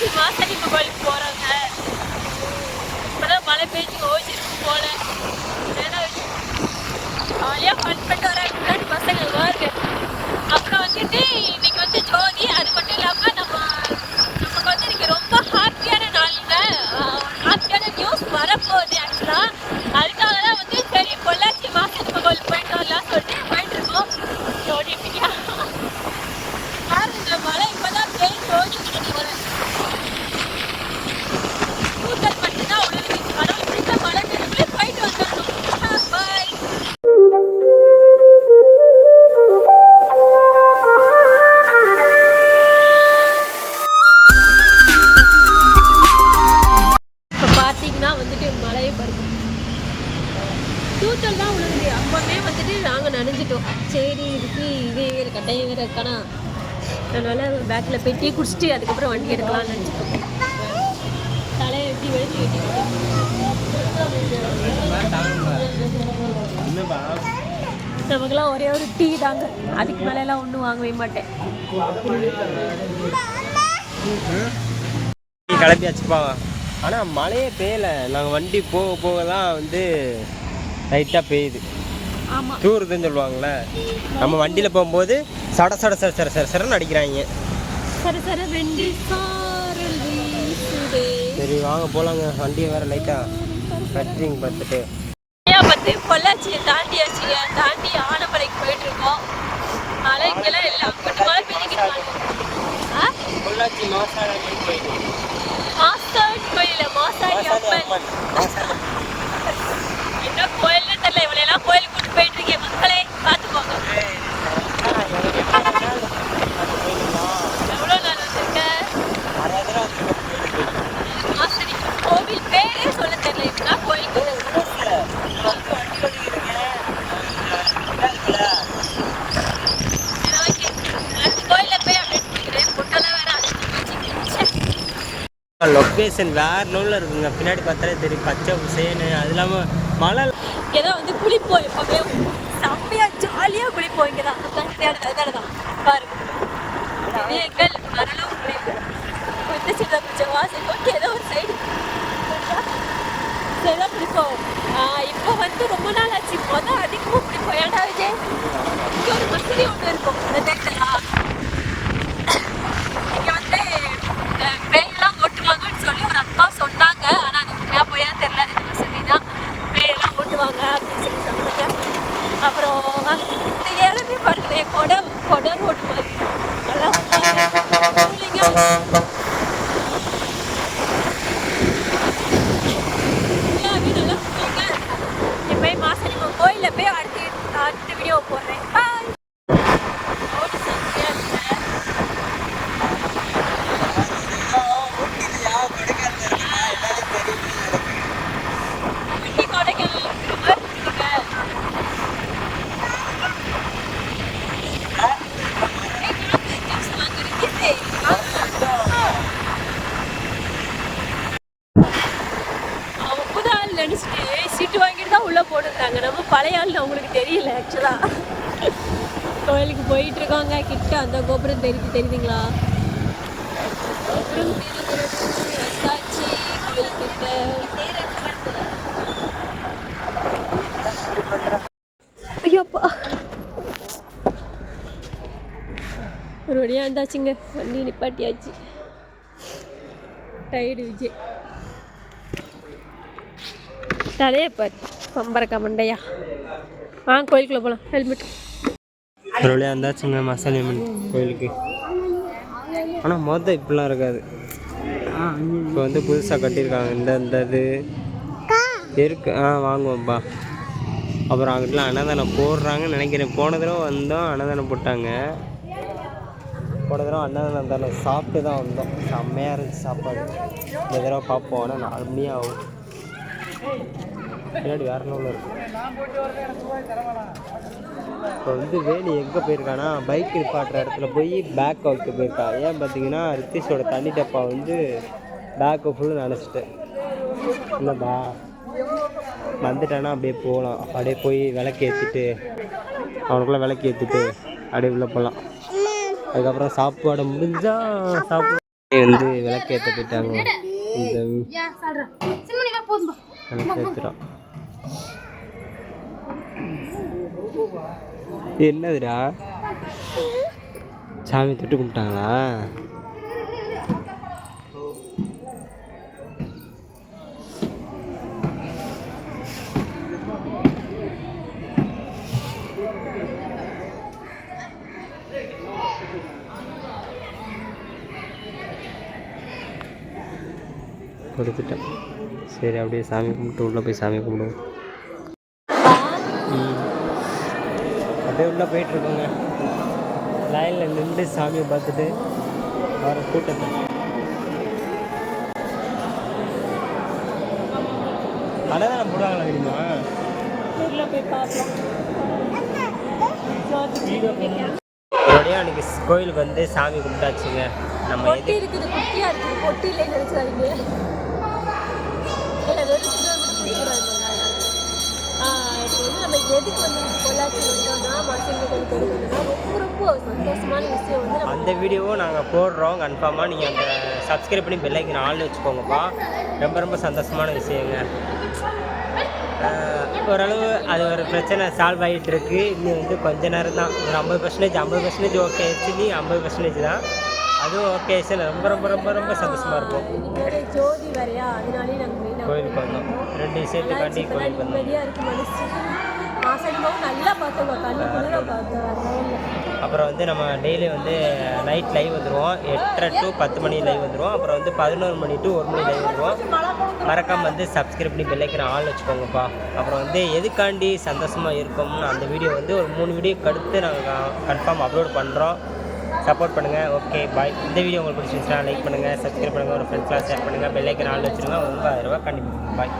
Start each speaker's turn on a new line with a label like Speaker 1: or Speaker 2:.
Speaker 1: பொள்ளாச்சி மாசாணியம்மன் கோயிலுக்கு போகிறாங்க. இப்போதான் மழை பெஞ்சு ஓய்ச்சிருக்கு போல. ஜாலியாக ஃபன் பண்ணிட்டு வராங்க பசங்க வாருங்க. அப்புறம் வந்துட்டு இன்னைக்கு வந்து ஜோதி. அது மட்டும் இல்லாமல் நமக்கு வந்து இன்னைக்கு ரொம்ப ஹாப்பியான நாளுங்க. ஹாப்பியான நியூஸ் வரப்போகுது ஆக்சுவலாக. அதுக்காக தான் வந்து சரி பொள்ளாச்சி மாசாணியம்மன் கோயிலுக்கு போயிட்டு வரலாம் சொல்லிட்டு போயிட்டு இருக்கோம். ஜோதியா பாருங்க மழை இப்போதான் பெய்து ஓய்ச்சிட்டு போல. கூட்டல் மட்டும்தான் உழவுது. கடவுள் பிடிச்ச மழை பெய்யும்போது போயிட்டு வந்துடணும். பாய். இப்போ பார்த்தீங்கன்னா வந்துட்டு மழையை பாருங்க. தூத்தல் தான் உழுவுது. அப்பவே வந்துட்டு நாங்கள் நனைஞ்சிட்டோம். சரி இதுக்கு இதே கட்டையை வேறு இருக்கானா, அதனால் பேக்கில் போய் டீ குடிச்சிட்டு அதுக்கப்புறம் வண்டி எடுக்கலாம்னு நினச்சிட்டோம். தலையை வெட்டி வெட்டி நமக்குலாம் ஒரே ஒரு டீ தாங்க. அதுக்கு மேலெல்லாம் ஒன்றும் வாங்கவே மாட்டேன்.
Speaker 2: கிளம்பியாச்சுப்பா. ஆனால் மழையே பெய்யலை. நாங்கள் வண்டி போக போக தான் வந்து லைட்டாக பெய்யுது.
Speaker 1: ஆமாம்,
Speaker 2: தூருதுன்னு சொல்லுவாங்களே. நம்ம வண்டியில் போகும்போது சட சட சட சட சட சடன்னு அடிக்கிறாங்க. சரி வாங்க போகலாங்க. வண்டியை வேறு லைட்டாக கட்டிங் பார்த்துட்டு
Speaker 1: பொள்ளாச்சியை தாண்டியாச்சு. தாண்டி ஆனமலைக்கு போயிட்டு இருக்கோம். மலைக்கெல்லாம் இல்லை, அங்கிட்டு மழை பெய்ஞ்சிக்கிட்டு.
Speaker 2: பொள்ளாச்சி மாசாணி கோயில்.
Speaker 1: மாசாணி கோயில், மாசாணி அம்மன். என்ன கோயில்னு தெரியல. இவளையெல்லாம் கோயிலுக்கு கூட்டு போயிட்டு இருக்கேன். மக்களே பார்த்துக்கோங்க. எவ்வளோ நாள் வந்திருக்க? மாசாணி கோவில் பேரே சொல்ல தெரியல. இப்பதான் கோயிலுக்கு
Speaker 2: லொக்கேஷன் வேற லெவலில் இருக்குங்க. பின்னாடி பார்த்தாலே தெரியும் பச்சை உசேனு. அது இல்லாமல் மழை
Speaker 1: ஏதோ வந்து குளிப்போம். எப்பவுமே செம்மையாக ஜாலியாக குளிப்போம். இங்கே தான் தான் பாருங்க. விவேகல் மரளவு குளிப்பு வந்து சின்ன கொஞ்சம் வாசல் ஓகே. ஏதோ ஒரு சைடு சரிதான் பிடிப்போம். இப்போ வந்து ரொம்ப நாள் ஆச்சு. மொதல் அதிகமாக பிடிப்போம். ஏன்டா விஜய் இங்கே ஒரு மசூதி ஒன்று இருக்கும். அந்த தேட்டலாம் இங்கே வந்து பேயெல்லாம் ஓட்டுவாங்கன்னு சொல்லி ஒரு அக்கா சொன்னாங்க. ஆனால் அது உண்மையாக போயா தெரியல. இந்த மசூதி தான் பேயெல்லாம் ஓட்டுவாங்க அப்படின்னு சொல்லி சொன்னாங்க. அப்புறம் இந்த ஏழமே பாருங்க கொடை ரோடு மாதிரி நல்லா போய் மாசாணியம்மன் கோயிலில் போய் அடுத்த வீடியோ போடுறேன். பாய். நினச்சிட்டு சீட்டு வாங்கிட்டு தான் உள்ளே போட்டுருக்காங்க. நம்ம பழைய ஆள் அவங்களுக்கு தெரியல. ஆக்சுவலாக கோயிலுக்கு போயிட்டு இருக்காங்க. கிட்ட அந்த கோபுரம் தெரியுதுங்களா? கோபுரம் வந்தாச்சு கோயில் கிட்ட. ஐயோப்பா ஒரு வழியாக இருந்தாச்சுங்க. வண்டி நிப்பாட்டியாச்சு. டயர்டு விஜய். தலையை பாரு பம்பரக்கா மண்டையா. கோயிலுக்குள்ளே போகலாம். ஹெல்மெட்
Speaker 2: ஒரு வழியாக இருந்தாச்சுங்க மாசாணியம்மன் கோயிலுக்கு. ஆனால் மொதல் இப்படிலாம் இருக்காது. இப்போ வந்து புதுசாக கட்டியிருக்காங்க. இந்த இது இருக்கு. வாங்குவோம்ப்பா. அப்புறம் அங்கிட்டலாம் அன்னதானம் போடுறாங்கன்னு நினைக்கிறேன். போன தடவை வந்தோம் அன்னதானம் போட்டாங்க. போன தடவை அன்னதானம் தானே சாப்பிட்டு தான் வந்தோம். செம்மையாக இருந்துச்சு சாப்பாடு. இந்த தடவை பார்ப்போம். ஆனால் 4 மணி ஆகும். பின்னாடி வேற லெவலில் இருக்கும். இப்போ வந்து வேணி எங்கே போயிருக்கானா, பைக் நிப்பாட்டுற இடத்துல போய் பேக் வைக்க போயிருக்கா. ஏன் பார்த்தீங்கன்னா ரித்தீஷோட தண்ணி டப்பா வந்து பேக்கை ஃபுல்லு நினச்சிட்டேன். இல்லைப்பா வந்துட்டானா அப்படியே போகலாம். அப்படியே போய் விளக்கு ஏற்றிட்டு அவனுக்குள்ளே விளக்கு ஏற்றிட்டு அப்படியே உள்ள போகலாம். அதுக்கப்புறம் சாப்பாடு முடிஞ்சால் சாப்பிட வந்து விளக்கேற்ற போயிட்டாங்க. இந்த விளக்கேற்றுறோம். என்னதுடா சாமி தொட்டு கும்பிட்டாங்களா? கொடுத்துட்டேன். சரி அப்படியே சாமி கும்பிட்டு உள்ளே போய் சாமி கும்பிடுவோம். அப்படியே உள்ளே போயிட்டுருக்கோங்க. லைனில் நின்று சாமியை பார்த்துட்டு வர கூட்டத்தை அதான் போடுவாங்களா தெரியுமா? மறுபடியும் அன்றைக்கி கோயிலுக்கு வந்து சாமி கும்பிட்டாச்சுங்க. நம்ம
Speaker 1: பொட்டி இருக்குது, குட்டியா இருக்குது, பொட்டியிலே நினைச்சாருங்க. இப்போ வந்து நம்ம எதுக்கு வந்து பொள்ளாச்சி வந்தோம்னா மாசிங்க கோயிலுக்கு வந்தோம்னா ரொம்ப ரொம்ப சந்தோஷமான விஷயம் வந்து
Speaker 2: அந்த வீடியோவும் நாங்கள் போடுறோம். கன்ஃபார்மாக நீங்கள் அந்த சப்ஸ்கிரைப் பண்ணி பெல் ஐக்கன் ஆள்னு வச்சுக்கோங்கப்பா. ரொம்ப ரொம்ப சந்தோஷமான விஷயங்க. ஓரளவு அது ஒரு பிரச்சனை சால்வ் ஆகிட்டு இருக்கு. இன்னும் வந்து கொஞ்ச நேரம் தான், ஒரு 50% ஓகே ஆயிடுச்சு. நீ 50% தான், அதுவும் ஓகே ஆயிடுச்சு. ரொம்ப ரொம்ப ரொம்ப ரொம்ப சந்தோஷமாக இருக்கும்.
Speaker 1: ஜோதி வரையா, அதனாலே நாங்கள்
Speaker 2: கோயிலுக்கு வந்தோம். 2 விஷயத்துக்காண்டி கோயிலுக்கு வந்தோம்.
Speaker 1: நிம்மதியாக இருக்குது மனசு. ஆசனமாவும் நல்லா பார்த்தோங்க, கண்ணுக்குள்ள பார்த்தோம்.
Speaker 2: அப்புறம் வந்து நம்ம டெய்லி வந்து நைட் லைவ் வந்துடுவோம். 8:30 to 10 மணி லைவ் வந்துடுவோம். அப்புறம் வந்து 11 மணி to 1 மணி லைவ் வந்துடுவோம். மறக்காமல் வந்து சப்ஸ்கிரைப் பண்ணி பெல் ஐக்கன் ஆள் வச்சுக்கோங்கப்பா. அப்புறம் வந்து எதுக்காண்டி சந்தோஷமாக இருக்கோம்னு அந்த வீடியோ வந்து ஒரு 3 வீடியோக்கு அடுத்து நாங்கள் கன்ஃபார்ம் அப்லோட் பண்ணுறோம். சப்போர்ட் பண்ணுங்கள். Okay bye. இந்த வீடியோ உங்களுக்கு பிடிச்சிருந்துச்சுன்னா லைக் பண்ணுங்கள், சப்ஸ்கிரைப் பண்ணுங்கள், ஒரு ஃப்ரெண்ட்ஸ்லாம் ஷேர் பண்ணுங்கள், பெல் ஐக்கன் ஆள் வச்சுருங்க. 9,000 ரூபா கண்டிப்பாக. பாய்.